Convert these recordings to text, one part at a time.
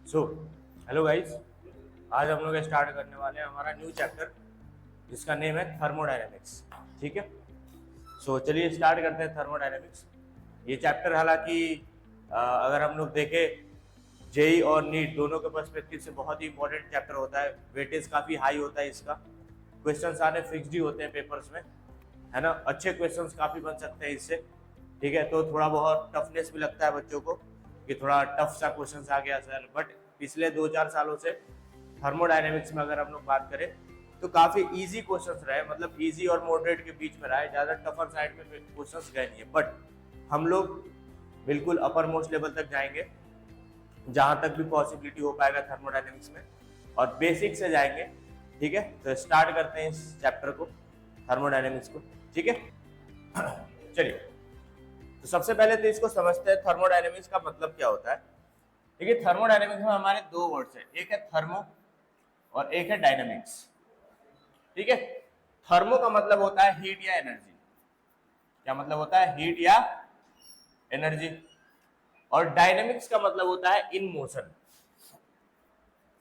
So hello guys, आज हम लोग स्टार्ट करने वाले हैं हमारा न्यू चैप्टर जिसका नेम है थर्मोडायनेमिक्स। ठीक है, सो चलिए स्टार्ट करते हैं थर्मोडायनेमिक्स। ये चैप्टर हालांकि अगर हम लोग देखें जेई और नीट दोनों के पर्सपेक्टिव से बहुत ही इंपॉर्टेंट चैप्टर होता है। वेटेज काफ़ी हाई होता है इसका, क्वेश्चन आने फिक्स्ड ही होते हैं पेपर्स में, है ना। अच्छे क्वेश्चंस काफ़ी बन सकते हैं इससे। ठीक है, तो थोड़ा बहुत टफनेस भी लगता है बच्चों को कि थोड़ा टफ सा क्वेश्चन आ गया सर, बट पिछले 2-4 सालों से थर्मोडायनेमिक्स में अगर हम लोग बात करें तो काफ़ी इजी क्वेश्चंस रहे, मतलब इजी और मॉडरेट के बीच में रहा है, ज़्यादा टफर साइड में क्वेश्चंस गए नहीं है। बट हम लोग बिल्कुल अपर मोस्ट लेवल तक जाएंगे जहां तक भी पॉसिबिलिटी हो पाएगा थर्मोडायनेमिक्स में, और बेसिक से जाएंगे। ठीक है, तो स्टार्ट करते हैं इस चैप्टर को, थर्मोडायनेमिक्स को। ठीक है, चलिए तो सबसे पहले तो इसको समझते हैं थर्मोडायनेमिक्स का मतलब क्या होता है। देखिए, थर्मोडायनेमिक्स में हमारे दो वर्ड्स हैं, एक है थर्मो और एक है डायनेमिक्स। ठीक है, थर्मो का मतलब होता है हीट या एनर्जी। क्या मतलब होता है? हीट या एनर्जी। और डायनेमिक्स का मतलब होता है इन मोशन।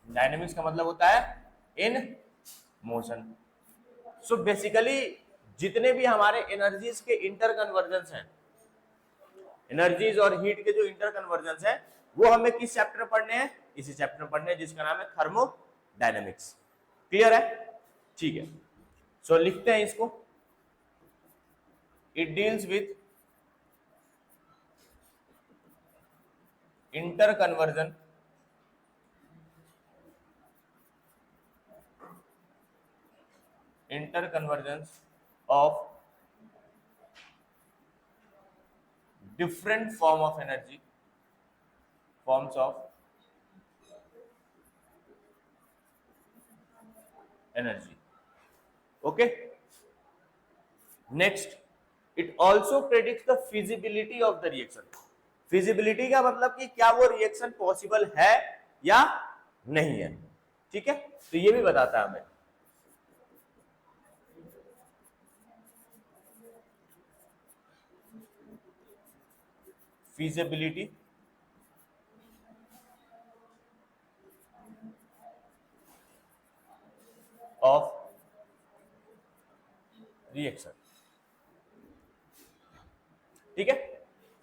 डायनेमिक्स का मतलब होता है इन मोशन। सो बेसिकली जितने भी हमारे एनर्जीज के इंटर कन्वर्जन हैं, एनर्जीज और हीट के जो इंटर कन्वर्जन है, वो हमें किस चैप्टर में पढ़ने हैं? इसी चैप्टर में पढ़ने हैं जिसका नाम है थर्मोडायनेमिक्स। क्लियर है? ठीक है, सो लिखते हैं इसको। It deals with inter conversion of different forms of energy. Okay, next, it also predicts the feasibility of the reaction. Feasibility का मतलब कि क्या वो रिएक्शन पॉसिबल है या नहीं है। ठीक है, तो ये भी बताता है हमें। feasibility of reaction. ठीक है,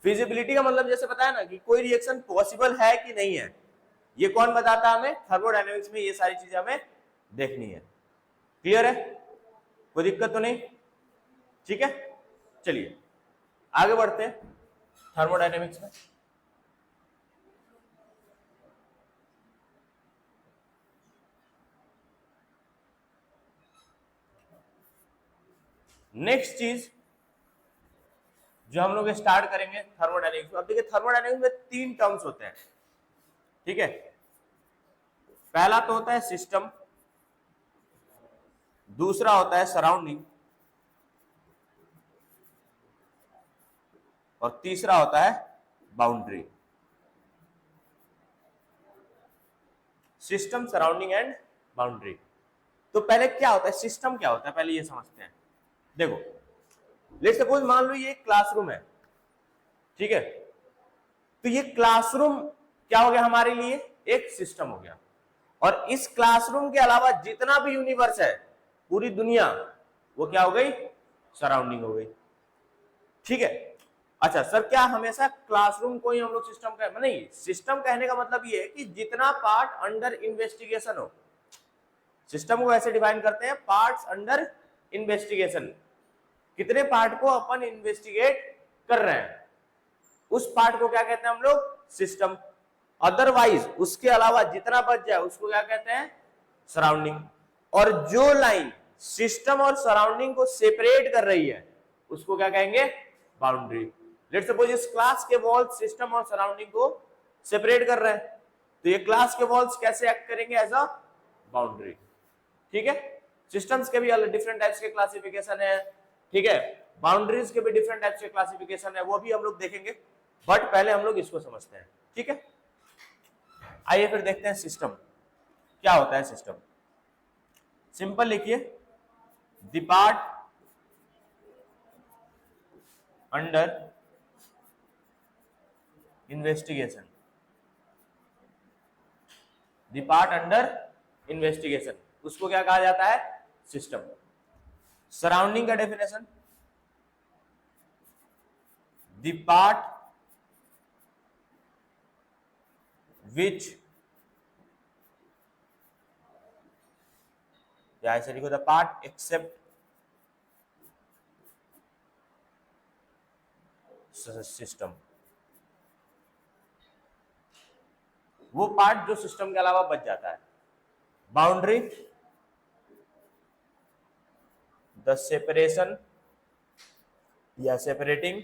फिजिबिलिटी का मतलब जैसे बताया ना कि कोई रिएक्शन पॉसिबल है कि नहीं है, ये कौन बताता है हमें? थर्मोडायनेमिक्स में ये सारी चीजें हमें देखनी है। क्लियर है? कोई दिक्कत तो नहीं? ठीक है, चलिए आगे बढ़ते हैं थर्मोडायनेमिक्स में। नेक्स्ट चीज जो हम लोग स्टार्ट करेंगे थर्मोडायनेमिक्स में, अब देखिए थर्मोडायनेमिक्स में 3 टर्म्स होते हैं। ठीक है, पहला तो होता है सिस्टम, दूसरा होता है सराउंडिंग, और तीसरा होता है boundary. System, surrounding and boundary. तो पहले क्या होता है, सिस्टम क्या होता है, पहले ये समझते हैं। देखो, लेट्स सपोज मान लो ये क्लासरूम है। ठीक है, तो ये क्लासरूम क्या हो गया हमारे लिए? एक सिस्टम हो गया। और इस क्लासरूम के अलावा जितना भी यूनिवर्स है, पूरी दुनिया, वो क्या हो गई? सराउंडिंग हो गई। ठीक है, अच्छा सर, क्या हमेशा क्लासरूम को ही हम लोग सिस्टम कह? नहीं, सिस्टम कहने का मतलब ये है कि जितना पार्ट अंडर इन्वेस्टिगेशन हो। सिस्टम को ऐसे डिफाइन करते हैं, पार्ट्स अंडर इन्वेस्टिगेशन। कितने पार्ट को अपन इन्वेस्टिगेट कर रहे हैं, उस पार्ट को क्या कहते हैं हम लोग? सिस्टम। अदरवाइज उसके अलावा जितना बच जाए उसको क्या कहते हैं? सराउंडिंग। और जो लाइन सिस्टम और सराउंडिंग को सेपरेट कर रही है उसको क्या कहेंगे? बाउंड्री। लेट्स सपोज इस क्लास के वॉल्स सिस्टम और सराउंडिंग को सेपरेट कर रहे हैं, तो ये क्लास के वॉल्स कैसे एक्ट करेंगे? As a boundary. ठीक है, सिस्टम्स के भी अलग डिफरेंट टाइप्स के क्लासिफिकेशन है। ठीक है, बाउंड्रीज के भी डिफरेंट टाइप्स के क्लासिफिकेशन है, वो भी हम लोग देखेंगे, बट पहले हम लोग इसको समझते हैं। ठीक है, आइए फिर देखते हैं सिस्टम क्या होता है। सिस्टम सिंपल लिखिए, the part under investigation. The part under investigation, उसको क्या कहा जाता है? सिस्टम। सराउंडिंग का डेफिनेशन, द पार्ट विच, या ऐसे लिखो, द पार्ट एक्सेप्ट सिस्टम, वो पार्ट जो सिस्टम के अलावा बच जाता है। बाउंड्री, द सेपरेशन या separating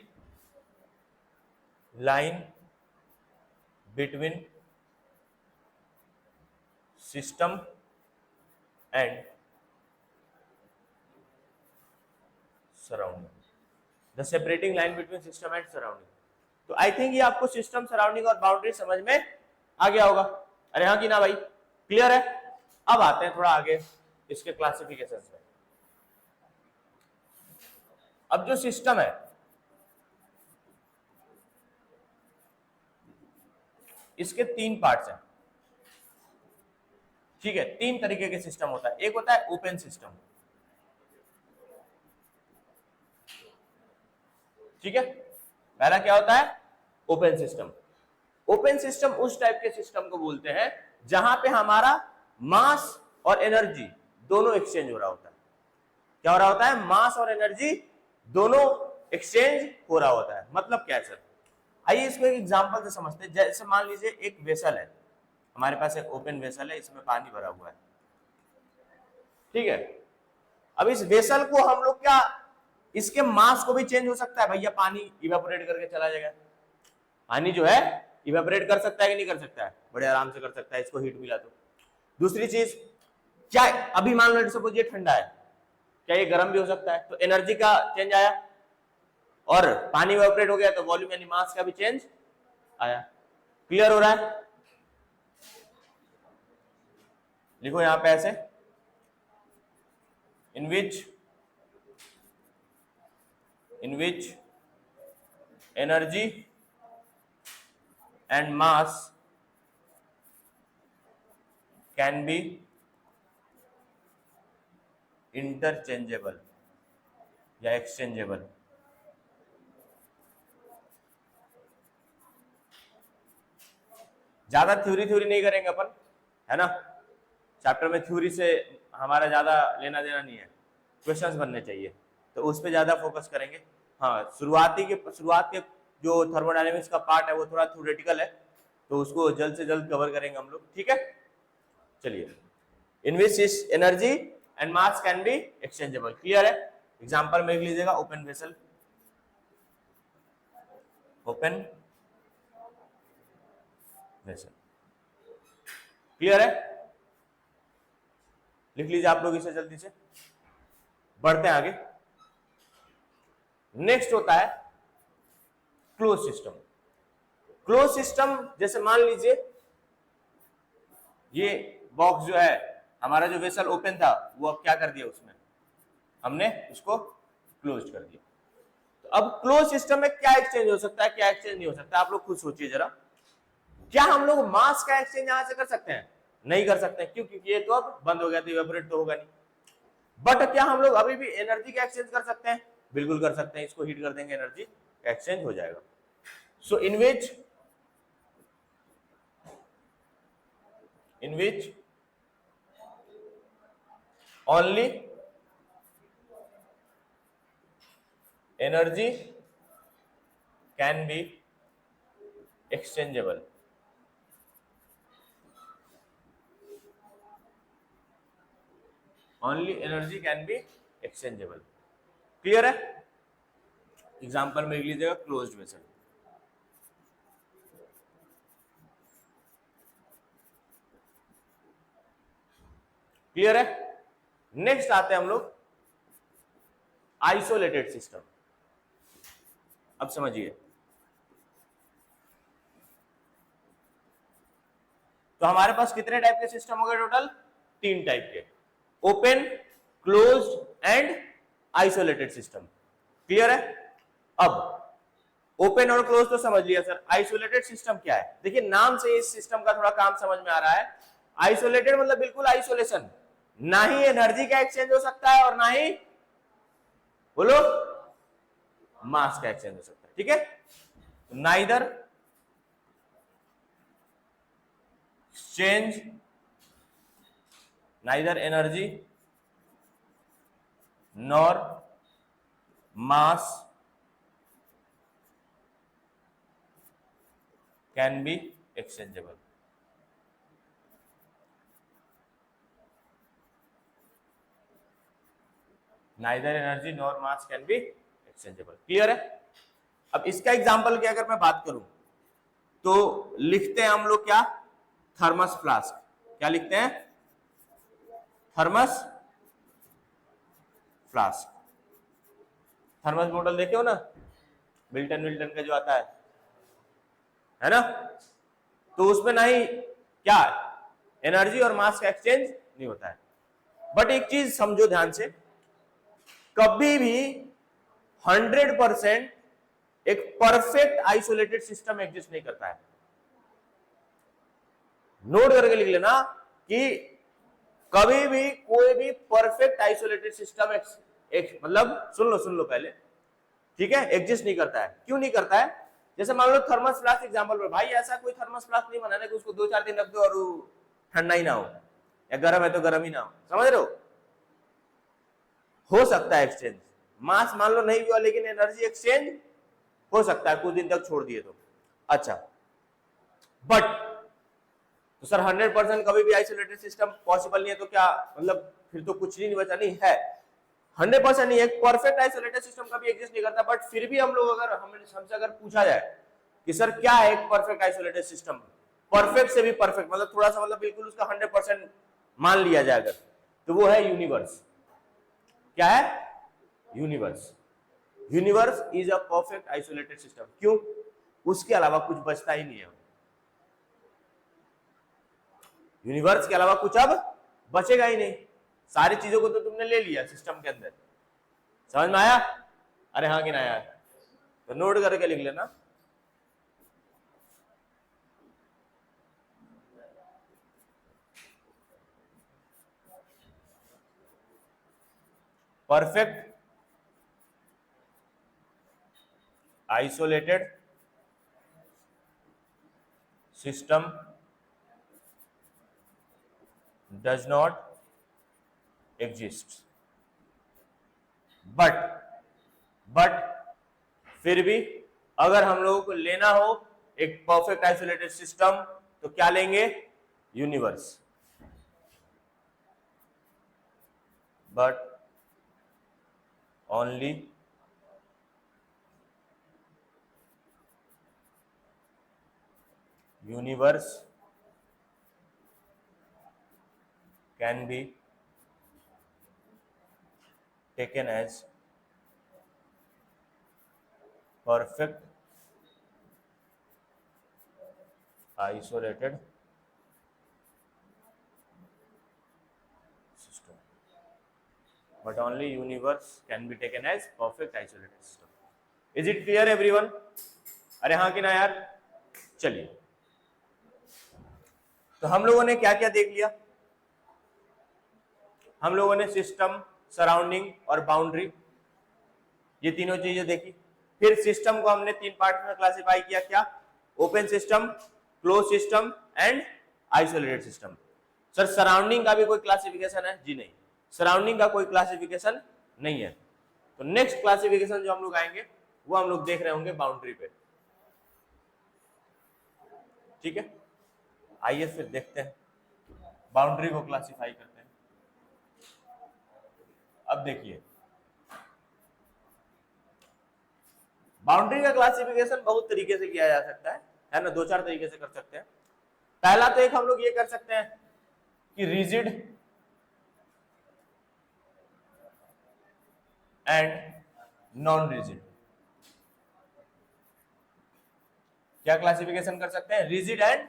line between system and surrounding, the separating line between system and surrounding. तो आई थिंक ये आपको सिस्टम, सराउंडिंग और बाउंड्री समझ में आ गया होगा। अरे हाँ कि ना भाई, क्लियर है? अब आते हैं थोड़ा आगे इसके क्लासिफिकेशन में। अब जो सिस्टम है, इसके 3 पार्ट्स हैं, ठीक है? 3 तरीके के सिस्टम होता है। एक होता है ओपन सिस्टम, ठीक है? पहला क्या होता है? Open system. ओपन सिस्टम उस टाइप के सिस्टम को बोलते हैं जहां पे हमारा मास और एनर्जी दोनों एक्सचेंज हो रहा होता है। क्या हो रहा होता है? मास और एनर्जी दोनों एक्सचेंज हो रहा होता है। मतलब क्या है सर? आइए इसको एक एग्जांपल से समझते हैं। जैसे मान लीजिए एक वेसल है, हमारे पास एक ओपन वेसल है, इसमें पानी भरा हुआ है, ठीक है? अब इस वेसल को हम लोग क्या, इसके मास को भी चेंज हो सकता है भैया, पानी इवेपोरेट करके चला जाएगा। पानी जो है इवेपोरेट कर सकता है कि नहीं कर सकता है? बड़े आराम से कर सकता है, इसको हीट मिला तो। दूसरी चीज क्या, अभी मान लो सपोज ये ठंडा है, क्या ये गर्म भी हो सकता है? तो एनर्जी का चेंज आया, और पानी इवेपोरेट हो गया तो वॉल्यूम यानी मास का भी चेंज आया। क्लियर हो रहा है? लिखो यहां पे ऐसे, in which energy and mass can be interchangeable या एक्सचेंजेबल। ज्यादा थ्योरी नहीं करेंगे अपन, है ना? चैप्टर में थ्योरी से हमारा ज्यादा लेना देना नहीं है, क्वेश्चंस बनने चाहिए, तो उस पर ज्यादा फोकस करेंगे। हाँ, शुरुआत के जो थर्मोडायनेमिक्स का पार्ट है वो थोड़ा थ्योरेटिकल है, तो उसको जल्द से जल्द कवर करेंगे हम लोग, ठीक है? चलिए, in which energy and mass can be exchangeable. Clear है? एग्जांपल में लिख लीजिएगा, open vessel, open vessel. Clear है? लिख लीजिए आप लोग इसे जल्दी से। बढ़ते हैं आगे। नेक्स्ट होता है क्लोज सिस्टम। क्लोज सिस्टम, जैसे मान लीजिए ये बॉक्स जो है, हमारा जो वेसल ओपन था वो अब क्या कर दिया, उसमें हमने उसको क्लोज कर दिया। तो अब क्लोज सिस्टम में क्या एक्सचेंज हो सकता है, क्या एक्सचेंज नहीं हो सकता, आप लोग खुद सोचिए जरा। क्या हम लोग मास का एक्सचेंज यहां से कर सकते हैं? नहीं कर सकते, क्यों? क्योंकि ये तो अब बंद हो गया, तो इवेपोरेट तो होगा नहीं। बट क्या हम लोग अभी भी एनर्जी का एक्सचेंज कर सकते हैं? बिल्कुल कर सकते हैं, इसको हीट कर देंगे, एनर्जी का एक्सचेंज हो जाएगा। So in which only energy can be exchangeable, only energy can be exchangeable. Clear है? एग्जांपल में लिख लीजिएगा, क्लोज्ड वेसल। क्लियर है? नेक्स्ट आते हैं हम लोग आइसोलेटेड सिस्टम। अब समझिए, तो हमारे पास कितने टाइप के सिस्टम हो गए टोटल? 3 टाइप के, open, closed end isolated system. Clear है? अब ओपन और क्लोज तो समझ लिया सर, आइसोलेटेड सिस्टम क्या है? देखिए नाम से इस सिस्टम का थोड़ा काम समझ में आ रहा है। आइसोलेटेड मतलब बिल्कुल आइसोलेशन, ना ही एनर्जी का एक्सचेंज हो सकता है और ना ही बोलो मास का एक्सचेंज हो सकता है, ठीक है। Neither exchange, neither energy nor mass can be exchangeable. Neither energy nor mass can be exchangeable, clear है। अब इसका एग्जांपल की अगर मैं बात करूं तो लिखते हैं हम लोग क्या, थर्मस फ्लास्क। क्या लिखते हैं, थर्मस फ्लास्क। थर्मस बॉटल देखे हो ना, मिल्टन मिल्टन का जो आता है ना, तो उसमें ना ही क्या एनर्जी और मास का एक्सचेंज नहीं होता है। बट एक चीज समझो ध्यान से, कभी भी 100% एक परफेक्ट आइसोलेटेड सिस्टम एग्जिस्ट नहीं करता है। नोट करके लिख लेना कि कभी भी कोई भी परफेक्ट आइसोलेटेड सिस्टम मतलब सुन लो पहले, ठीक है, एग्जिस्ट नहीं करता है। क्यों नहीं करता है, जैसे मान लो थर्मस फ्लास्क एग्जांपल पर, भाई ऐसा कोई थर्मस फ्लास्क नहीं बनाना कि उसको 2-4 दिन रख दो और ठंडा ही ना हो, या गर्म है तो गर्म ही ना हो, समझ रहे हो सकता है एक्सचेंज, मास मान लो नहीं हुआ लेकिन एनर्जी एक्सचेंज हो सकता है कुछ दिन तक छोड़ दिए तो। अच्छा, बट तो सर 100% कभी भी आइसोलेटेड सिस्टम पॉसिबल नहीं है, तो क्या मतलब फिर तो कुछ नहीं बचा, नहीं है 100% नहीं, एक परफेक्ट आइसोलेटेड सिस्टम कभी एग्जिस्ट नहीं करता। बट फिर भी हम लोग अगर हमसे अगर पूछा जाए कि सर क्या है एक परफेक्ट आइसोलेटेड सिस्टम, परफेक्ट से भी परफेक्ट मतलब थोड़ा सा मतलब बिल्कुल उसका 100% मान लिया जाए अगर, तो वो है यूनिवर्स। क्या है, universe. Universe is a perfect isolated system. क्यों, उसके अलावा कुछ बचता ही नहीं है। यूनिवर्स के अलावा कुछ अब बचेगा ही नहीं, सारी चीजों को तो तुमने ले लिया सिस्टम के अंदर, समझ में आया, अरे हाँ कि ना यार, तो नोट करके लिख लेना, perfect isolated system does not exist, but फिर भी अगर हम लोगों को लेना हो एक परफेक्ट आइसोलेटेड सिस्टम तो क्या लेंगे, universe. But only universe can be taken as perfect isolated system, but only universe can be taken as perfect isolated system. Is it clear everyone? अरे हाँ कि ना यार, चलिए तो हम लोगों ने क्या क्या देख लिया, हम लोगों ने सिस्टम, सराउंडिंग और बाउंड्री, ये तीनों चीजें देखी। फिर सिस्टम को हमने 3 पार्ट में क्लासिफाई किया, क्या, open system, close system and isolated system. Sir surrounding का भी कोई क्लासिफिकेशन है, जी नहीं, सराउंडिंग का कोई क्लासिफिकेशन नहीं है। तो नेक्स्ट क्लासिफिकेशन जो हम लोग आएंगे वो हम लोग देख रहे होंगे बाउंड्री पे, ठीक है। आइए फिर देखते हैं बाउंड्री को क्लासिफाई करते हैं। अब देखिए बाउंड्री का क्लासिफिकेशन बहुत तरीके से किया जा सकता है ना, 2-4 तरीके से कर सकते हैं। पहला तो एक हम लोग ये कर सकते हैं कि रिजिड एंड नॉन रिजिड। क्या क्लासिफिकेशन कर सकते हैं, rigid and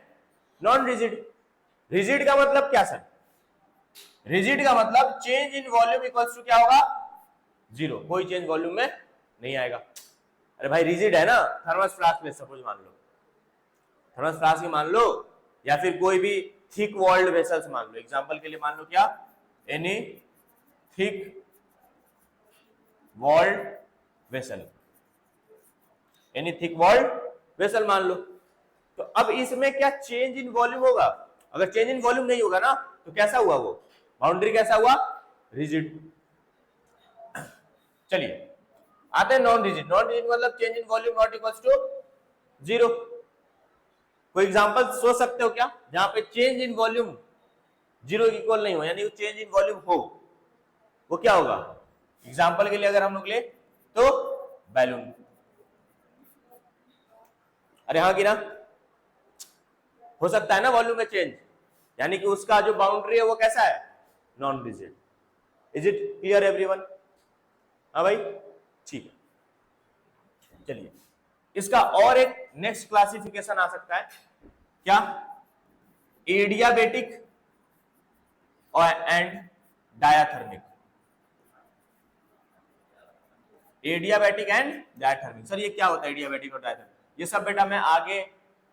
non rigid. Rigid का मतलब क्या सर, रिजिड का मतलब change in volume equals to क्या होगा, 0, कोई चेंज वॉल्यूम में नहीं आएगा। अरे भाई रिजिड है ना, थर्मस फ्लास्क में सपोज मान लो, थर्मस फ्लास्क ही मान लो, या फिर कोई भी थिक वॉल्ड वेसल्स मान लो, एग्जांपल के लिए मान लो क्या, any thick walled vessel, any thick walled vessel मान लो। तो अब इसमें क्या चेंज इन वॉल्यूम होगा? अगर चेंज इन वॉल्यूम नहीं होगा ना तो कैसा हुआ वो बाउंड्री, कैसा हुआ? रिजिड। चलिए आते हैं नॉन रिजिड। नॉन रिजिड मतलब change in volume not equals to zero. कोई एग्जांपल सोच सकते हो क्या जहां पे change in volume zero equal नहीं हो, यानी चेंज इन वॉल्यूम हो, वो क्या होगा? एग्जांपल के लिए अगर हम लोग ले तो बैलून। अरे हाँ कि ना, हो सकता है ना वॉल्यूम में चेंज, यानी कि उसका जो बाउंड्री है वो कैसा है? Non rigid. Is it clear everyone? हाँ भाई, ठीक है। चलिए इसका और एक नेक्स्ट क्लासिफिकेशन आ सकता है क्या? एडियाबेटिक और and diathermic. Adiabatic and diathermic, sir ये क्या होता है एडियाबेटिक और डायाथर्मिक? ये सब बेटा मैं आगे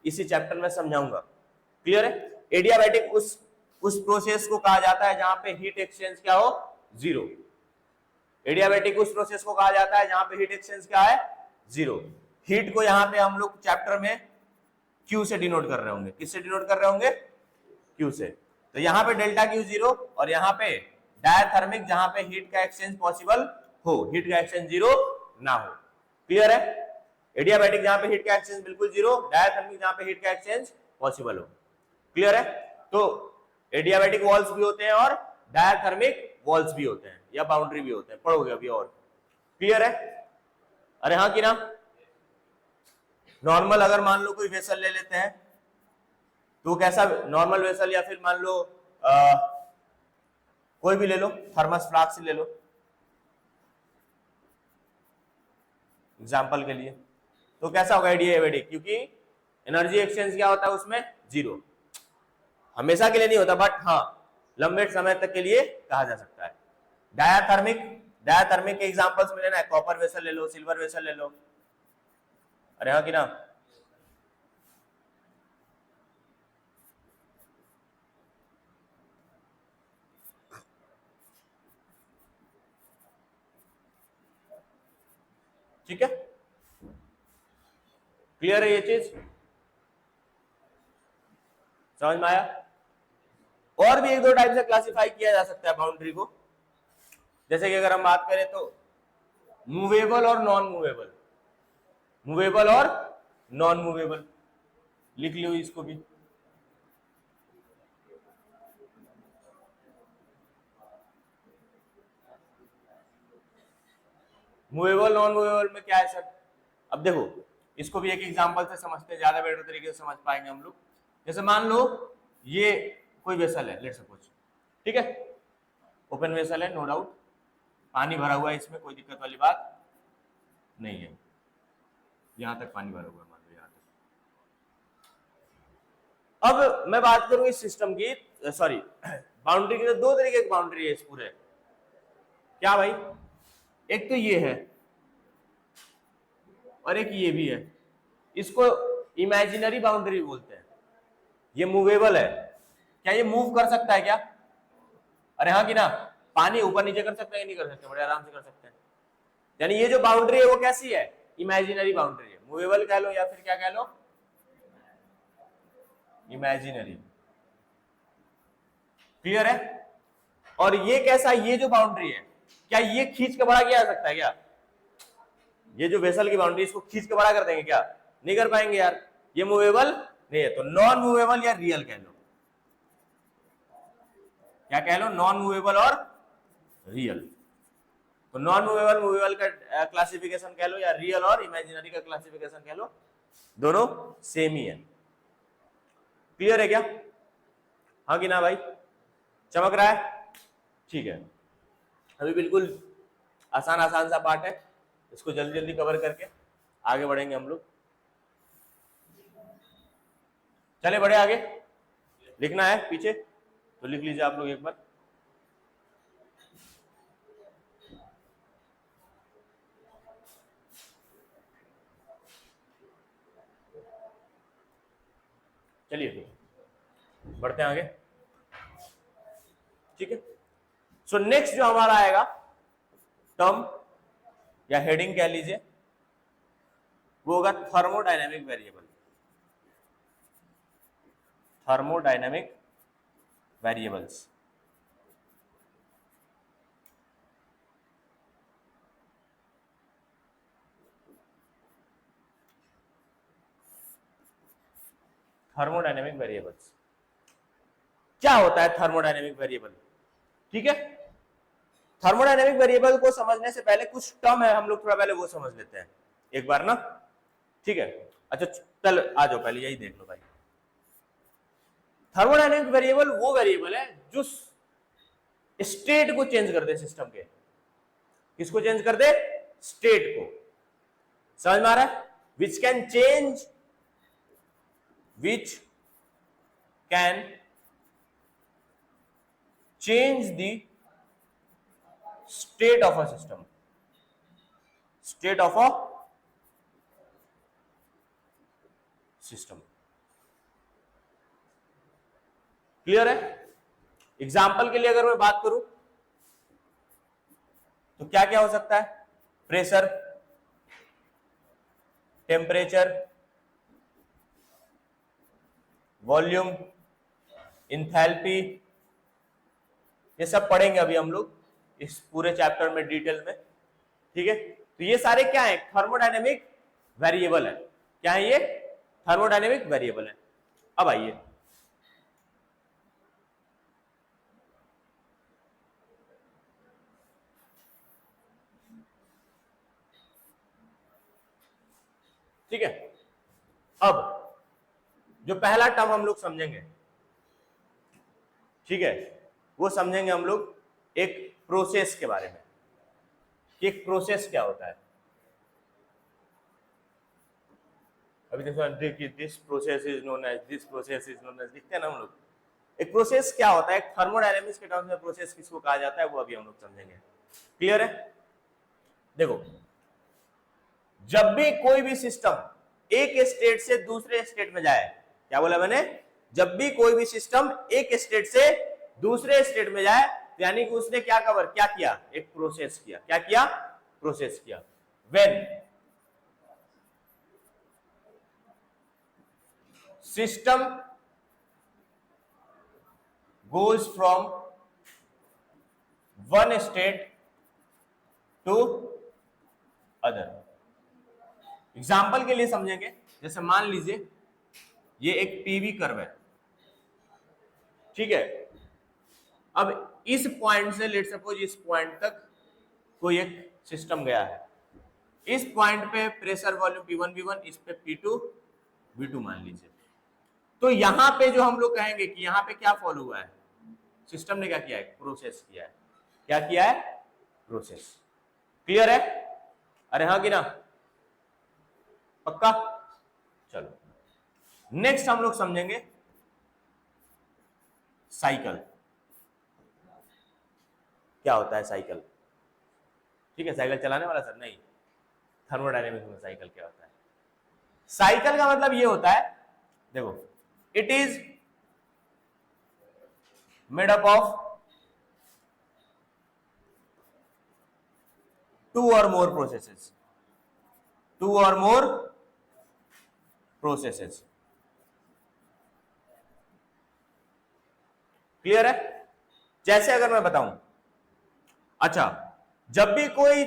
इसी चैप्टर में समझाऊंगा। क्लियर है? एडियाबेटिक उस प्रोसेस को कहा जाता है जहां पे हीट एक्सचेंज क्या हो? जीरो। एडियाबेटिक उस प्रोसेस को कहा जाता है जहां पे हीट एक्सचेंज क्या है? जीरो। हीट को यहां पे हम लोग चैप्टर में क्यू से डिनोट कर रहे होंगे। किससे डिनोट कर रहे होंगे? क्यू से। तो यहाँ पे डेल्टा क्यू जीरो, और यहाँ पे डायथर्मिक जहां पे हीट का एक्सचेंज पॉसिबल हो, हीट का एक्सचेंज जीरो ना हो। क्लियर है? एडियाबैटिक जहां पे हीट का एक्सचेंज बिल्कुल जीरो, डायथर्मिक जहां पे हीट का एक्सचेंज पॉसिबल हो। क्लियर है? तो एडियाबैटिक वॉल्स भी होते हैं और डायथर्मिक वॉल्स भी होते हैं, या बाउंड्री भी होते हैं, पढ़ोगे अभी और। क्लियर है? अरे हाँ कि ना? नॉर्मल अगर मान लो कोई वेसल ले लेते हैं तो कैसा नॉर्मल वेसल, या फिर मान लो कोई भी ले लो, थर्मस फ्लास्क ले लो एग्जांपल के लिए, तो कैसा होगा एडियाबैटिक? क्योंकि एनर्जी एक्सचेंज क्या होता है उसमें? जीरो। हमेशा के लिए नहीं होता, बट हाँ लंबे समय तक के लिए कहा जा सकता है। डायाथर्मिक, डायाथर्मिक के एग्जांपल्स में लेना है, कॉपर वेसल ले लो, सिल्वर वेसल ले लो। अरे हाँ कि ना? ठीक है, क्लियर है ये चीज? समझ में आया? और भी एक दो टाइप से क्लासिफाई किया जा सकता है बाउंड्री को। जैसे कि अगर हम बात करें तो मूवेबल और नॉन मूवेबल, मूवेबल और नॉन मूवेबल, लिख लियो इसको भी। मूवेबल नॉन मूवेबल में क्या है सर? अब देखो इसको भी एक एग्जांपल से समझते हैं, ज्यादा बेटर तरीके से समझ पाएंगे हम लोग। जैसे मान लो ये कोई वेसल है, लेट सपोज, ठीक है, ओपन वेसल है, नो डाउट, पानी भरा हुआ है, इसमें कोई दिक्कत वाली बात नहीं है। यहां तक पानी भरा हुआ है, मान लो यहां तक। अब मैं बात करूं इस सिस्टम की, सॉरी बाउंड्री की, तो दो तरीके की बाउंड्री है इस पूरे। क्या भाई? एक तो ये है और एक ये भी है, इसको इमेजिनरी बाउंड्री बोलते हैं। ये मूवेबल है, क्या ये मूव कर सकता है क्या? अरे हाँ कि ना? पानी ऊपर नीचे कर सकते हैं, नहीं कर सकते? बड़े आराम से कर सकते हैं। यानी ये जो बाउंड्री है वो कैसी है? इमेजिनरी बाउंड्री है। मूवेबल कह लो या फिर क्या कह लो? इमेजिनरी। क्लियर है? और ये कैसा, ये जो बाउंड्री है, क्या ये खींच के बड़ा किया जा सकता है क्या? ये जो वेसल की बाउंड्री, इसको खींच के बड़ा कर देंगे क्या? नहीं कर पाएंगे यार, ये मूवेबल नहीं है। तो नॉन मूवेबल या रियल कह लो, क्या कह लो? नॉन मूवेबल और रियल। तो नॉन मूवेबल मूवेबल का क्लासिफिकेशन कह लो, या रियल और इमेजिनरी का क्लासिफिकेशन कह लो, दोनों सेम ही है। क्लियर है क्या? हाँ कि ना भाई? चमक रहा है? ठीक है, अभी बिल्कुल आसान आसान सा पार्ट है, इसको जल्दी जल्दी कवर करके आगे बढ़ेंगे हम लोग। चले बढ़े आगे, लिखना है पीछे तो लिख लीजिए आप लोग एक बार। चलिए बढ़ते हैं आगे, ठीक है। सो नेक्स्ट जो हमारा आएगा टर्म या हेडिंग कह लीजिए, वो होगा thermodynamic variable. Thermodynamic variables. Thermodynamic variables क्या होता है? थर्मोडायनेमिक वेरिएबल, ठीक है। थर्मोडायनेमिक वेरिएबल को समझने से पहले कुछ टर्म है, हम लोग थोड़ा पहले वो समझ लेते हैं एक बार ना, ठीक है। अच्छा चल आ जाओ, पहले यही देख लो भाई। थर्मोडायनेमिक वेरिएबल वो वेरिएबल है जो स्टेट को चेंज कर दे सिस्टम के। किसको चेंज कर दे? स्टेट को। समझ में आ रहा है? Which can change, which can change the state of a system, state of a system. Clear है? एग्जाम्पल के लिए अगर मैं बात करूं तो क्या क्या हो सकता है? प्रेशर, टेम्परेचर, वॉल्यूम, इंथैल्पी, ये सब पढ़ेंगे अभी हम लोग इस पूरे चैप्टर में डिटेल में, ठीक है। तो ये सारे क्या है? थर्मोडायनेमिक वेरिएबल है। क्या है ये? थर्मोडायनेमिक वेरिएबल है। अब आइए, ठीक है। अब जो पहला टर्म हम लोग समझेंगे, ठीक है, वो समझेंगे हम लोग एक प्रोसेस के बारे में कि एक प्रोसेस क्या होता है। अभी देखो, this process is known as, this process is known as, लिखते हैं ना हम लोग। एक प्रोसेस क्या होता है? थर्मोडायनेमिक्स के टर्म्स में प्रोसेस किसको कहा जाता है वो अभी हम लोग समझेंगे। क्लियर है? देखो, जब भी कोई भी सिस्टम एक स्टेट से दूसरे स्टेट में जाए, क्या बोला मैंने? जब भी कोई भी सिस्टम एक स्टेट से दूसरे स्टेट में जाए, यानी कि उसने क्या किया? एक प्रोसेस किया। क्या किया? प्रोसेस किया। When system goes from one state to other। Example के लिए समझेंगे, जैसे मान लीजिए ये एक पीवी कर्व है, ठीक है। अब इस पॉइंट से लेट सपोज इस पॉइंट तक कोई एक सिस्टम गया है। इस पॉइंट पे प्रेशर वॉल्यूम P1 V1, इस पे P2 V2 मान लीजिए। तो यहां पे जो हम लोग कहेंगे कि यहां पे क्या फॉलो हुआ है? सिस्टम ने क्या किया है? प्रोसेस किया है। क्या किया है? प्रोसेस। क्लियर है? अरे हाँ कि ना? पक्का? चलो नेक्स्ट हम लोग समझेंगे साइकिल। क्या होता है साइकिल? ठीक है, साइकिल चलाने वाला सर नहीं, थर्मोडायनेमिक्स में साइकिल क्या होता है? साइकिल का मतलब ये होता है, देखो, it is made up of two or more processes, to or more processes. Clear है? जैसे अगर मैं बताऊं, अच्छा, जब भी कोई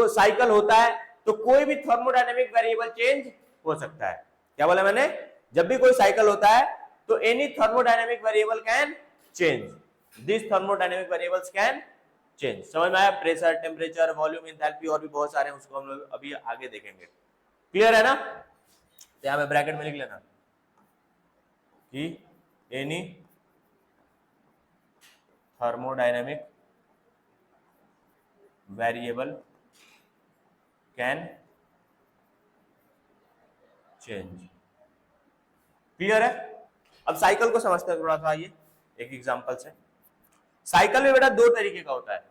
साइकिल होता है तो कोई भी थर्मोडायनेमिक वेरिएबल चेंज हो सकता है। क्या बोला मैंने? जब भी कोई साइकिल होता है तो any thermodynamic variable can change, this thermodynamic variables can change. समझ में आया? प्रेशर, टेम्परेचर, वॉल्यूम, इंथैल्पी और भी बहुत सारे हैं, उसको हम लोग अभी आगे देखेंगे। क्लियर है ना? तो यहां पे ब्रैकेट में लिख लेना कि any thermodynamic variable can change. Clear है? अब साइकिल को समझते हैं थोड़ा सा, आइए एक एग्जांपल से। साइकिल में बेटा दो तरीके का होता है।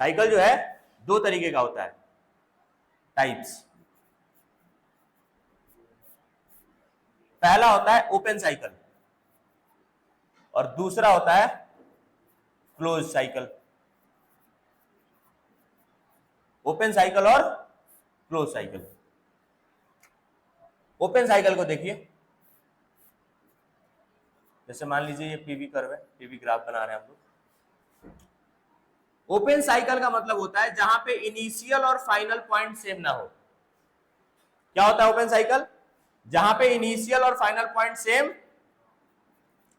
साइकिल जो है दो तरीके का होता है, टाइप्स। पहला होता है ओपन साइकिल, और दूसरा होता है क्लोज साइकिल। ओपन साइकिल और क्लोज साइकिल। ओपन साइकिल को देखिए, जैसे मान लीजिए ये पीवी कर्व है, पीवी ग्राफ बना रहे हैं हम लोग। ओपन साइकिल का मतलब होता है जहां पे इनिशियल और फाइनल पॉइंट सेम ना हो। क्या होता है ओपन साइकिल? जहां पे इनिशियल और फाइनल पॉइंट सेम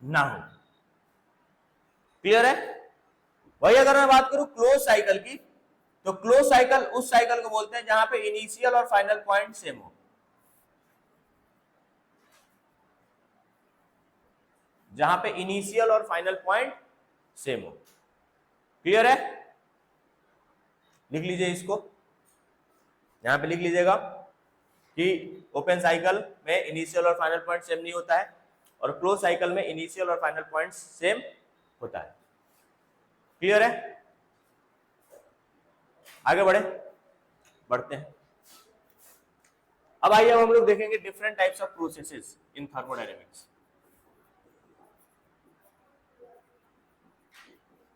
ना हो। क्लियर है? वही अगर मैं बात करूं क्लोज साइकिल की, तो क्लोज साइकिल उस साइकिल को बोलते हैं जहां पे इनिशियल और फाइनल पॉइंट सेम हो। जहां पे इनिशियल और फाइनल पॉइंट सेम हो। क्लियर है? लिख लीजिए इसको, यहां पे लिख लीजिएगा कि ओपन साइकिल में इनिशियल और फाइनल पॉइंट सेम नहीं होता है, और क्लोज साइकिल में इनिशियल और फाइनल पॉइंट सेम होता है। क्लियर है? आगे बढ़ते हैं। अब आइए हम लोग देखेंगे different types of processes in thermodynamics.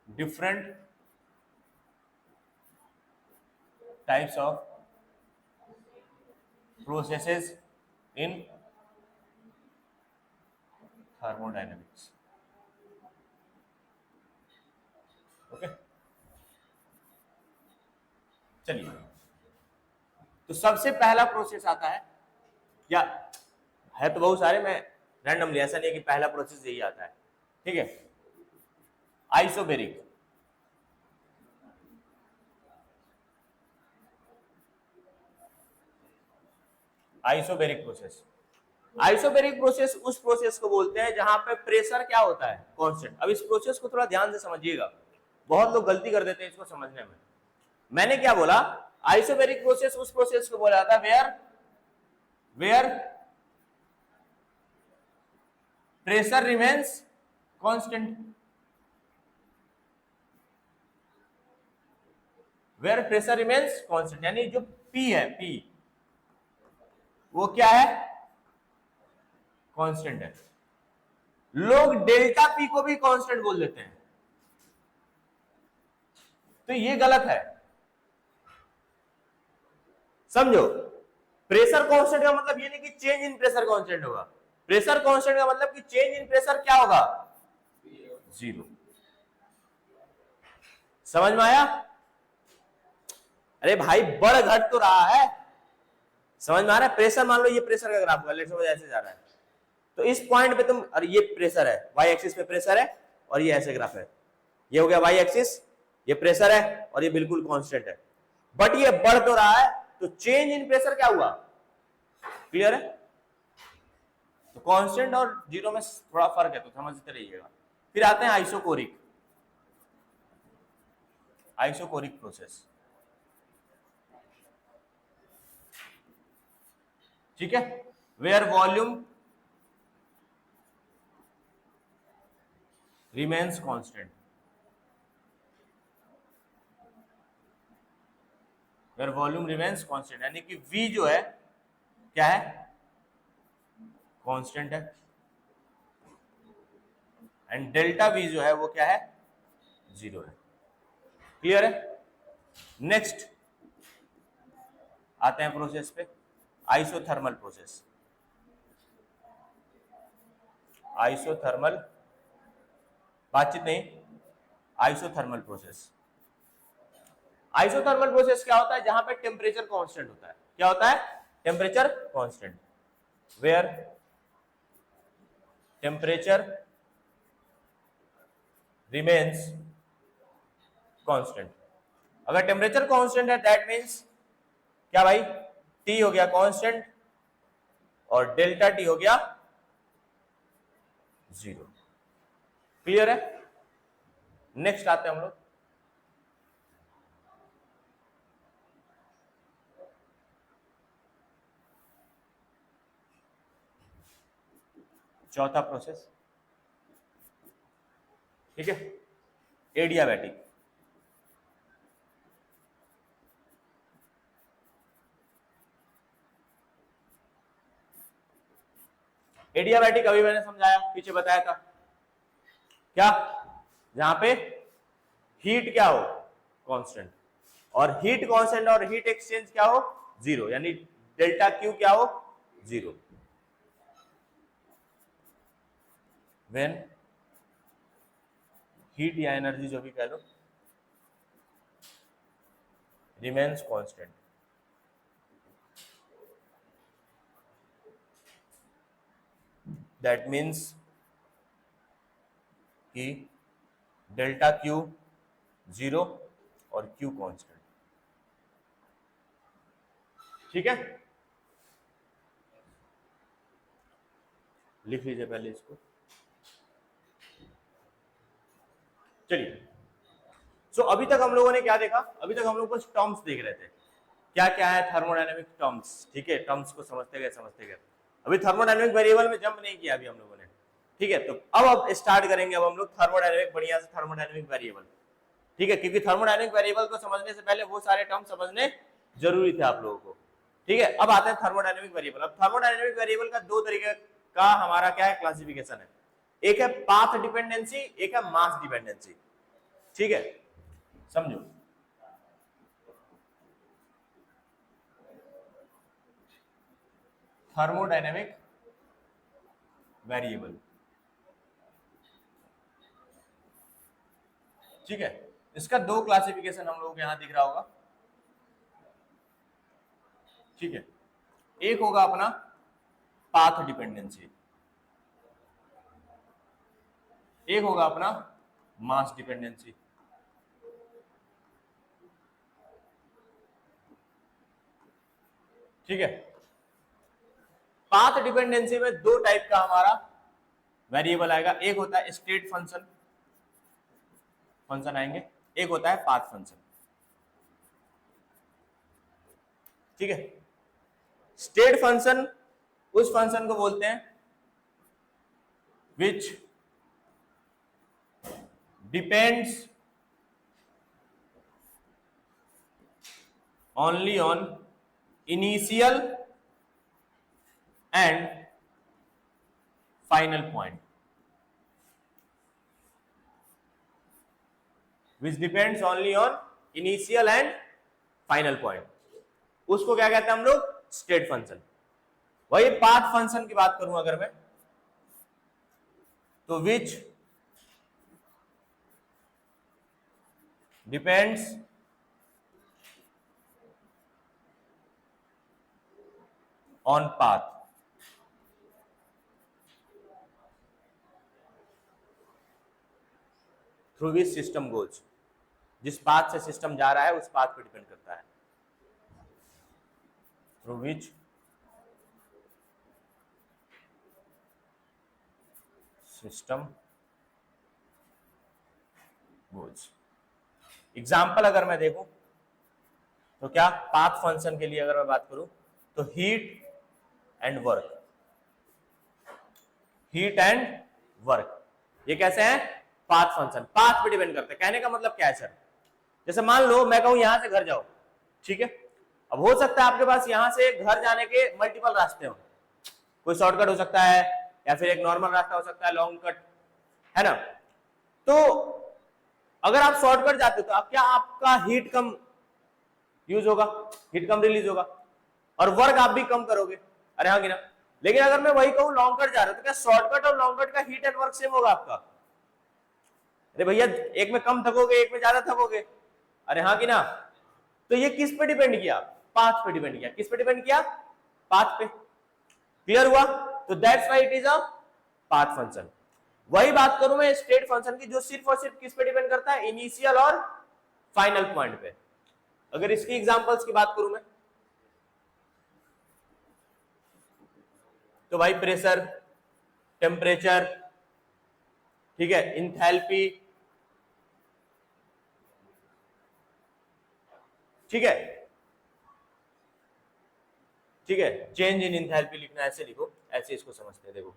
Different types of processes in thermodynamics. Okay, चलिए, तो सबसे पहला प्रोसेस आता है, या है तो बहुत सारे, मैं रैंडमली, ऐसा नहीं है कि पहला प्रोसेस यही आता है, ठीक है। Isobaric. Isobaric process. Isobaric process उस प्रोसेस को बोलते हैं जहां पे प्रेशर क्या होता है? कांस्टेंट। अब इस प्रोसेस को थोड़ा ध्यान से समझिएगा, बहुत लोग गलती कर देते हैं इसको समझने में। मैंने क्या बोला? आइसोबेरिक प्रोसेस उस प्रोसेस को बोला जाता है where pressure remains constant. Where pressure remains constant, यानी जो P है, P वो क्या है? कांस्टेंट है। लोग डेल्टा P को भी कांस्टेंट बोल देते हैं, तो ये गलत है। समझो, प्रेशर कांस्टेंट का मतलब ये नहीं कि चेंज इन प्रेशर कांस्टेंट होगा। प्रेशर कांस्टेंट का मतलब कि चेंज इन प्रेशर क्या होगा? जीरो। समझ में आया? अरे भाई, बढ़ घट तो रहा है, समझ में आ रहा है? प्रेशर मान लो ये प्रेशर का ग्राफ होगा, लेट्स सपोज ऐसे जा रहा है, तो इस पॉइंट पे तुम, और ये प्रेशर है, वाई एक्सिस पे प्रेशर है, और ये ऐसे ग्राफ है, ये हो गया वाई एक्सिस, ये प्रेशर है, और ये बिल्कुल कांस्टेंट है, बट ये बढ़ तो रहा है, तो चेंज इन प्रेशर क्या हुआ? क्लियर है? तो कांस्टेंट और जीरो में थोड़ा फर्क है, तो समझते रहिएगा। फिर आते हैं आइसोकोरिक। आइसोकोरिक प्रोसेस, ठीक है, where volume remains constant. Where volume remains constant, यानी कि V जो है क्या है? कांस्टेंट है, एंड डेल्टा V जो है वो क्या है? जीरो है। क्लियर है? नेक्स्ट आते हैं प्रोसेस पे, आइसोथर्मल प्रोसेस। आइसोथर्मल, बातचीत नहीं, आइसोथर्मल प्रोसेस। आइसोथर्मल प्रोसेस क्या होता है? जहां पे टेम्परेचर कांस्टेंट होता है। क्या होता है? Temperature constant. Where temperature remains constant. अगर टेम्परेचर कांस्टेंट है, दैट मींस क्या भाई? T हो गया कांस्टेंट, और डेल्टा T हो गया जीरो। क्लियर है? नेक्स्ट आते हैं हम लोग चौथा प्रोसेस, ठीक है, एडियाबैटिक। एडियाबैटिक अभी मैंने समझाया, पीछे बताया था। क्या, जहां पे हीट क्या हो, कांस्टेंट, और हीट कांस्टेंट और हीट एक्सचेंज क्या हो, जीरो, यानी डेल्टा क्यू क्या हो, जीरो। व्हेन हीट या एनर्जी जो भी कह लो रिमेन्स कांस्टेंट, दैट मीन्स कि डेल्टा क्यू जीरो और क्यू कांस्टेंट। ठीक है, लिख लीजिए पहले इसको। चलिए, सो अभी तक हम लोगों ने क्या देखा, अभी तक हम लोग कुछ टर्म्स देख रहे थे, क्या क्या है थर्मोडायनेमिक टर्म्स। ठीक है, टर्म्स को समझते गए। अभी थर्मोडायनेमिक वेरिएबल में जंप नहीं किया अभी हम लोगों ने। ठीक है, तो अब स्टार्ट करेंगे अब हम लोग थर्मोडायनेमिक, बढ़िया से थर्मोडायनेमिक वेरिएबल। ठीक है, क्योंकि थर्मोडायनेमिक वेरिएबल को समझने से पहले वो सारे टर्म समझने जरूरी थे आप लोगों को। ठीक है, अब आते हैं थर्मोडायनेमिक वेरिएबल। अब थर्मोडायनेमिक वेरिएबल का दो तरीके का हमारा क्या है, क्लासिफिकेशन है। एक है पाथ डिपेंडेंसी, एक है मास डिपेंडेंसी। ठीक है, समझो। थर्मोडायनेमिक वेरिएबल, ठीक है, इसका दो क्लासिफिकेशन हम लोग यहां दिख रहा होगा। ठीक है, एक होगा अपना पाथ डिपेंडेंसी, एक होगा अपना मास डिपेंडेंसी। ठीक है, पाथ डिपेंडेंसी में दो टाइप का हमारा वेरिएबल आएगा, एक होता है स्टेट फंक्शन आएंगे, एक होता है पाथ फंक्शन। ठीक है, स्टेट फंक्शन उस फंक्शन को बोलते हैं which depends only on initial and final point, which depends only on initial and final point, उसको क्या कहते हैं हम लोग, स्टेट फंक्शन। वही पाथ फंक्शन की बात करूं अगर मैं, तो which depends on path, through which system goes, जिस पाथ से सिस्टम जा रहा है उस पाथ पे डिपेंड करता है, through which system goes. Example अगर मैं देखूं तो क्या, पाथ फंक्शन के लिए अगर मैं बात करूं तो heat and work, heat and work, ये कैसे हैं, पाथ फंक्शन, पाथ पे डिपेंड करते हैं। कहने का मतलब क्या है सर, जैसे मान लो मैं कहूं यहां से घर जाओ, ठीक है, अब हो सकता है आपके पास यहां से घर जाने के मल्टीपल रास्ते हो, कोई शॉर्टकट हो सकता है या फिर एक नॉर्मल रास्ता हो सकता है, लॉन्ग कट, है ना। तो अगर आप शॉर्टकट जाते हो तो आप क्या, आपका हीट कम यूज होगा, हीट कम रिलीज होगा, और वर्क आप भी कम करोगे, अरे हाँ कि ना। लेकिन अगर मैं वही कहूं लॉन्ग कट जा रहा हूं तो क्या शॉर्टकट और लॉन्ग कट का हीट एंड वर्क सेम होगा आपका, अरे भैया एक में कम थकोगे एक में ज्यादा थकोगे, अरे हाँ कि ना। तो ये किस पे डिपेंड किया, पाथ पे डिपेंड किया, किस पे डिपेंड किया, पाथ पे। क्लियर हुआ, तो that's why it is a path function. वही बात करूं मैं स्टेट फंक्शन की, जो सिर्फ और सिर्फ किस पे डिपेंड करता है, इनिशियल और फाइनल पॉइंट पे। अगर इसकी एग्जांपल्स की बात करूं मैं तो भाई प्रेशर, टेम्परेचर, ठीक है, इंथैल्पी, ठीक है, ठीक है, चेंज इन इंथैल्पी लिखना, ऐसे लिखो, ऐसे इसको समझते हैं। देखो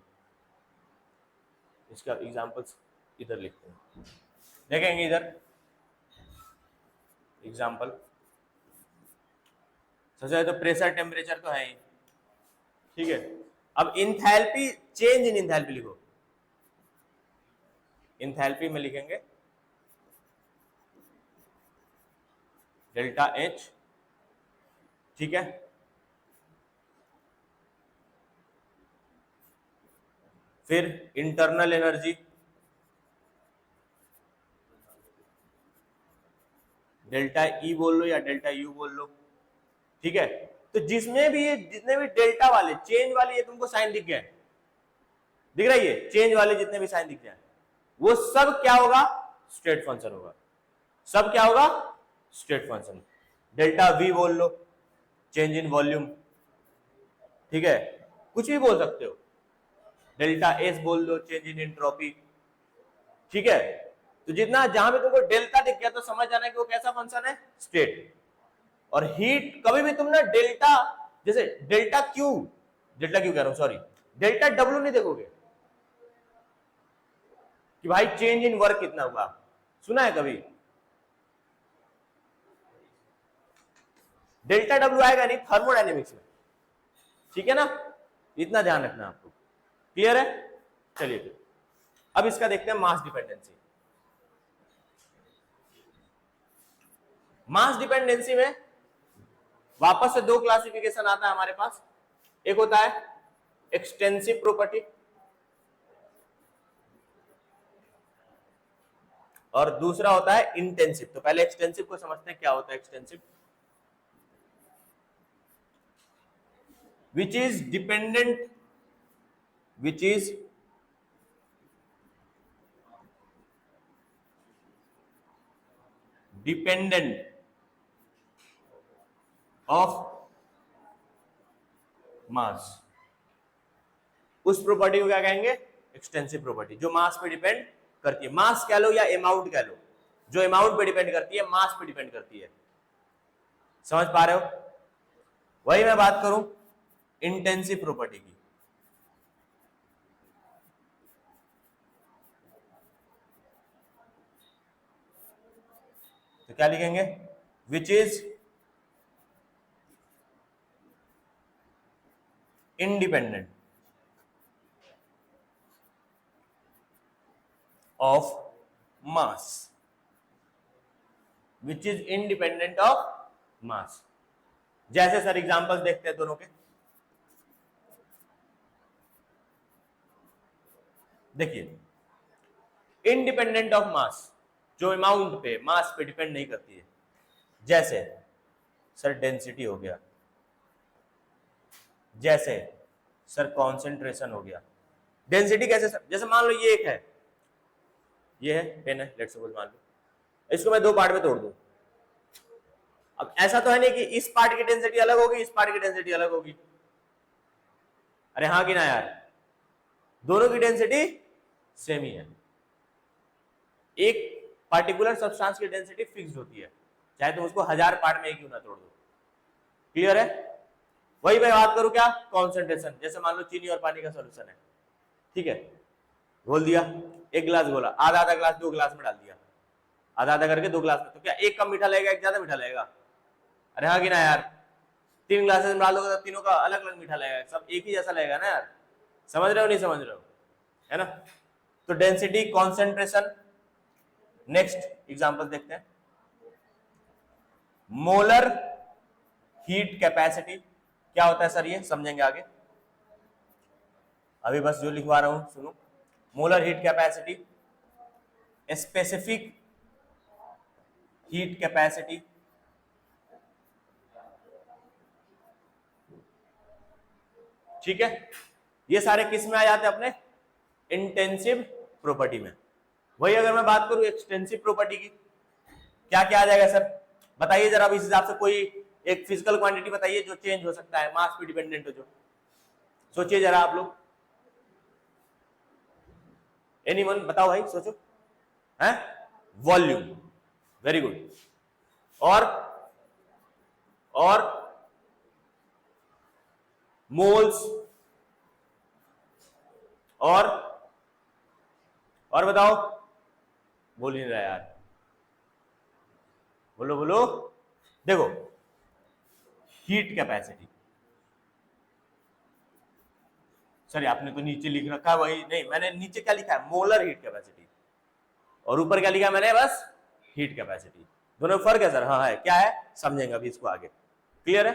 इसका एग्जांपल्स इधर लिखते हैं, देखेंगे इधर एग्जांपल। सबसे पहले तो प्रेशर टेम्परेचर तो है ही, ठीक है। अब इंथैल्पी, चेंज इन इंथैल्पी लिखो, इंथैल्पी में लिखेंगे डेल्टा एच, ठीक है। फिर इंटरनल एनर्जी डेल्टा ई बोल लो या डेल्टा यू बोल लो, ठीक है। तो जिसमें भी ये जितने भी डेल्टा वाले चेंज वाले ये तुमको साइन दिख गया, दिख रहा है ये चेंज वाले जितने भी साइन दिख जाए, वो सब क्या होगा, स्टेट फंक्शन होगा। सब क्या होगा, स्टेट फंक्शन। डेल्टा वी बोल लो, चेंज इन वॉल्यूम, ठीक है, कुछ भी बोल सकते हो। डेल्टा एस बोल दो, चेंज इन एंट्रोपी, ठीक है। तो जितना जहां भी तुमको डेल्टा दिख गया तो समझ जाना कि वो कैसा फंक्शन है, स्टेट। और हीट कभी भी तुम ना डेल्टा, जैसे डेल्टा क्यू कह रहा हूं सॉरी, डेल्टा डब्ल्यू नहीं देखोगे कि भाई चेंज इन वर्क कितना हुआ, सुना है कभी? डेल्टा डब्ल्यू आएगा नहीं थर्मोडायनेमिक्स में, ठीक है ना, इतना ध्यान रखना आपको। क्लियर है? चलिए फिर अब इसका देखते हैं मास डिपेंडेंसी। मास डिपेंडेंसी में वापस से दो क्लासिफिकेशन आता है हमारे पास। एक होता है एक्सटेंसिव प्रॉपर्टी और दूसरा होता है इंटेंसिव। तो पहले एक्सटेंसिव को समझते हैं, क्या होता है extensive. which is dependent of मास। उस प्रॉपर्टी को क्या कहेंगे, एक्सटेंसिव प्रॉपर्टी, जो मास पे डिपेंड करती है। मास कह लो या अमाउंट कह लो, जो अमाउंट पे डिपेंड करती है, मास पे डिपेंड करती है। समझ पा रहे हो? वही मैं बात करूं इंटेंसिव प्रॉपर्टी की। तो क्या लिखेंगे, which is independent of mass, which is independent of mass. जैसे सर एग्जांपल्स देखते हैं दोनों के। देखिए इंडिपेंडेंट ऑफ मास, जो अमाउंट पे मास पे डिपेंड नहीं करती है, जैसे सर डेंसिटी हो गया, जैसे सर कॉन्सेंट्रेशन हो गया। डेंसिटी कैसे सर, जैसे मान लो ये एक है, ये है पेन है, लेट्स सपोज मान लो इसको मैं दो पार्ट में तोड़ दूं। अब ऐसा तो है नहीं कि इस पार्ट की डेंसिटी अलग होगी, इस पार्ट की डेंसिटी अलग होगी। अरे हाँ कि ना यार, दोनों की डेंसिटी सेम ही है। एक पार्टिकुलर सब्सटेंस की डेंसिटी फिक्स्ड होती है, चाहे तुम उसको 1000 पार्ट में क्यों ना तोड़ दो। क्लियर है? वही मैं बात करूं क्या, कॉन्सेंट्रेशन। जैसे मान लो चीनी और पानी का सॉल्यूशन है, ठीक है, घोल दिया, एक गिलास घोला, आधा आधा गिलास दो गिलास में डाल दिया, आधा आधा करके दो गिलास में, तो क्या एक कम मीठा लगेगा, एक ज्यादा मीठा लगेगा? अरे हाँ कि ना यार, 3 ग्लासेस में डालोगे तो तीनों का अलग अलग मीठा लगेगा, सब एक ही जैसा लगेगा ना यार। समझ रहे हो नहीं समझ रहे हो, है ना? तो डेंसिटी, कॉन्सेंट्रेशन। नेक्स्ट एग्जांपल देखते हैं, मोलर हीट कैपेसिटी। क्या होता है सर ये, समझेंगे आगे, अभी बस जो लिखवा रहा हूं सुनो। Molar heat capacity, specific heat capacity, ठीक है। ये सारे किस में आ जाते हैं, अपने इंटेंसिव प्रॉपर्टी में। वही अगर मैं बात करूं एक्सटेंसिव प्रॉपर्टी की, क्या क्या आ जाएगा सर, बताइए जरा। इस हिसाब से कोई एक फिजिकल क्वांटिटी बताइए जो चेंज हो सकता है, मास पे डिपेंडेंट हो, जो सोचिए जरा आप लोग। एनीवन बताओ भाई, सोचो। है वॉल्यूम, वेरी गुड। और मोल्स, और बताओ, बोल नहीं रहा यार, बोलो बोलो। देखो हीट कैपेसिटी, सॉरी आपने तो नीचे लिख रखा है, वही नहीं, मैंने नीचे क्या लिखा है, मोलर हीट कैपेसिटी। और ऊपर क्या लिखा मैंने, बस हीट कैपेसिटी। दोनों में फर्क है सर? हाँ है। क्या है समझेंगे अभी इसको आगे। क्लियर है?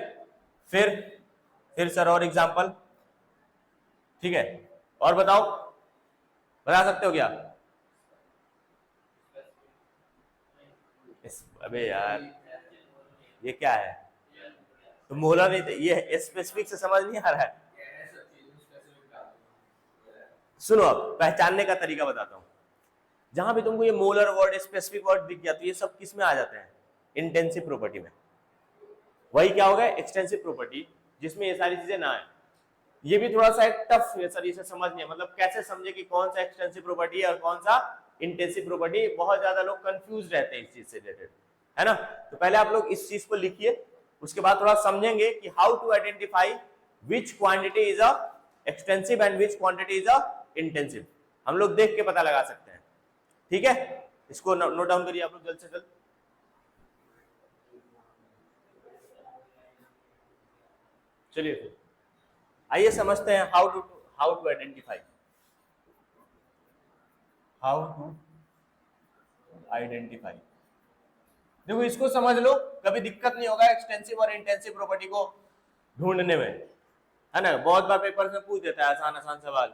फिर सर और एग्जांपल, ठीक है, और बताओ, बता सकते हो क्या? अबे यार ये क्या है, तो मोलर नहीं थे, ये स्पेसिफिक से समझ नहीं आ रहा है। सुनो अब पहचानने का तरीका बताता हूं। जहां भी तुमको ये मोलर वर्ड, स्पेसिफिक वर्ड दिख गया तो ये सब किस में आ जाते हैं? इंटेंसिव प्रॉपर्टी में। वही क्या होगा, एक्सटेंसिव प्रॉपर्टी, जिसमें ये सारी चीजें ना है। ये भी थोड़ा सा एक टफ है सर इसे समझने, मतलब कैसे समझे कि कौन सा एक्सटेंसिव प्रॉपर्टी है और कौन सा इंटेंसिव प्रॉपर्टी। बहुत ज्यादा लोग कंफ्यूज रहते हैं इस चीज से रिलेटेड, है ना। तो पहले आप लोग इस चीज को लिखिए, उसके बाद थोड़ा समझेंगे कि how to identify which quantity is a extensive and which quantity is a intensive. हम लोग देख के पता लगा सकते हैं, ठीक है। इसको नोट डाउन करिए आप लोग जल्द से जल्द। चलिए फिर आइए समझते हैं how to identify, how to identify. देखो इसको समझ लो, कभी दिक्कत नहीं होगा एक्सटेंसिव और इंटेंसिव प्रॉपर्टी को ढूंढने में, है ना। बहुत बार पेपर में पूछ देता है आसान आसान सवाल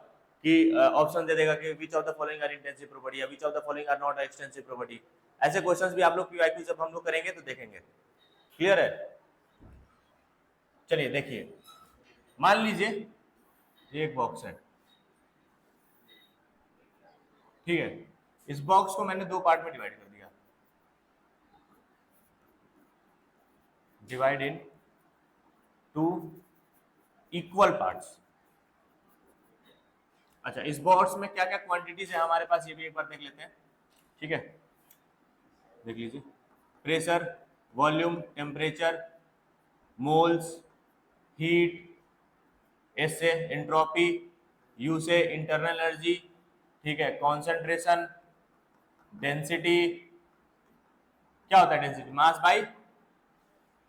कि ऑप्शन दे देगा कि which of the following are intensive property या which of the following are not extensive property. ऐसे क्वेश्चंस भी आप लोग पीवाईक्यू जब हम लोग करेंगे तो देखेंगे। क्लियर है? चलिए देखिए, मान लीजिए ये एक बॉक्स है, ठीक है। इस बॉक्स को मैंने दो पार्ट में डिवाइड कर दिया, divide in two equal parts. अच्छा, इस बॉक्स में क्या क्या क्वांटिटीज है हमारे पास, ये भी एक बार देख लेते हैं, ठीक है। देख लीजिए, pressure, volume, temperature, moles, heat, S से एंट्रोपी, यू से इंटरनल एनर्जी, ठीक है, कॉन्सेंट्रेशन, डेंसिटी। क्या होता है density? Mass by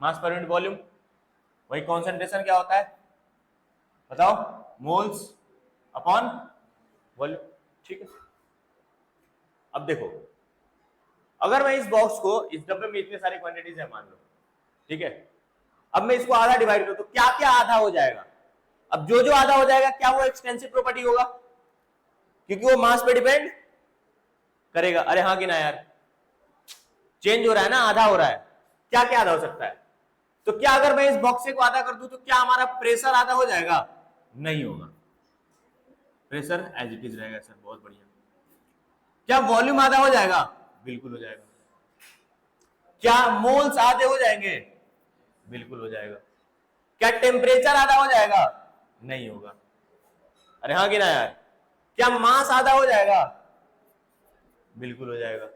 mass per unit volume. वही कॉन्सेंट्रेशन क्या होता है बताओ? मोल्स अपॉन वॉल्यूम, ठीक है। अब देखो, अगर मैं इस बॉक्स को, इस डब्बे में इतनी सारी क्वांटिटीज है मान लो, ठीक है। अब मैं इसको आधा डिवाइड करूं तो क्या क्या आधा हो जाएगा? अब जो जो आधा हो जाएगा क्या वो एक्सटेंसिव प्रॉपर्टी होगा? क्योंकि वो मास पे डिपेंड करेगा। अरे हाँ कि ना यार, चेंज हो रहा है ना, आधा हो रहा है। क्या क्या आधा हो सकता है? तो क्या अगर मैं इस बॉक्स को आधा कर दूं तो क्या हमारा प्रेशर आधा हो जाएगा? नहीं होगा, प्रेशर एज इट इज रहेगा सर। बहुत बढ़िया। क्या वॉल्यूम आधा हो जाएगा? बिल्कुल हो जाएगा। क्या मोल्स आधे हो जाएंगे? बिल्कुल हो जाएगा। क्या टेम्परेचर आधा हो जाएगा? नहीं होगा। अरे हाँ कि ना यार, क्या मास आधा हो जाएगा? बिल्कुल हो जाएगा।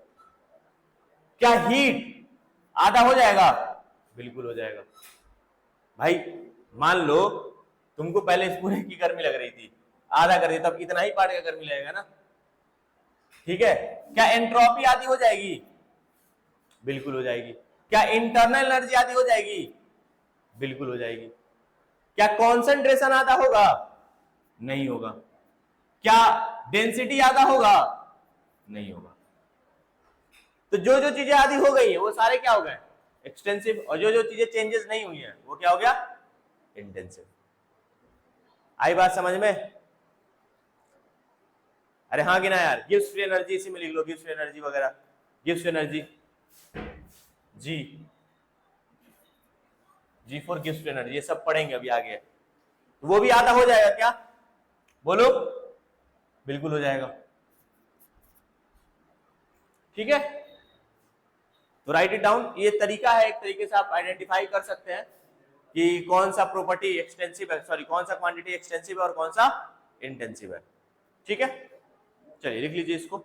क्या हीट आधा हो जाएगा? बिल्कुल हो जाएगा। भाई मान लो तुमको पहले इस पूरे की गर्मी लग रही थी, आधा कर दिया तब इतना ही पार्ट का गर्मी लगेगा ना, ठीक है। क्या एंट्रोपी आधी हो जाएगी? बिल्कुल हो जाएगी। क्या इंटरनल एनर्जी आधी हो जाएगी? बिल्कुल हो जाएगी। क्या कॉन्सेंट्रेशन आधा होगा? नहीं होगा। क्या डेंसिटी आधा होगा? नहीं होगा। तो जो जो चीजें आधी हो गई है वो सारे क्या हो गए? एक्सटेंसिव। और जो जो चीजें चेंजेस नहीं हुई है वो क्या हो गया? इंटेंसिव। आई बात समझ में? अरे हाँ कि ना यार, गिव्स फ्री एनर्जी इसी में लिख लो, गिव्स फ्री एनर्जी वगैरह, gives free energy, G G for gives free energy, ये सब पढ़ेंगे अभी आगे। तो वो भी आधा हो जाएगा क्या? बोलो। बिल्कुल हो जाएगा, ठीक है। तो राइट इट डाउन। ये तरीका है, एक तरीके से आप आइडेंटिफाई कर सकते हैं कि कौन सा प्रॉपर्टी एक्सटेंसिव है, सॉरी कौन सा क्वांटिटी एक्सटेंसिव है और कौन सा इंटेंसिव है, ठीक है। चलिए लिख लीजिए इसको।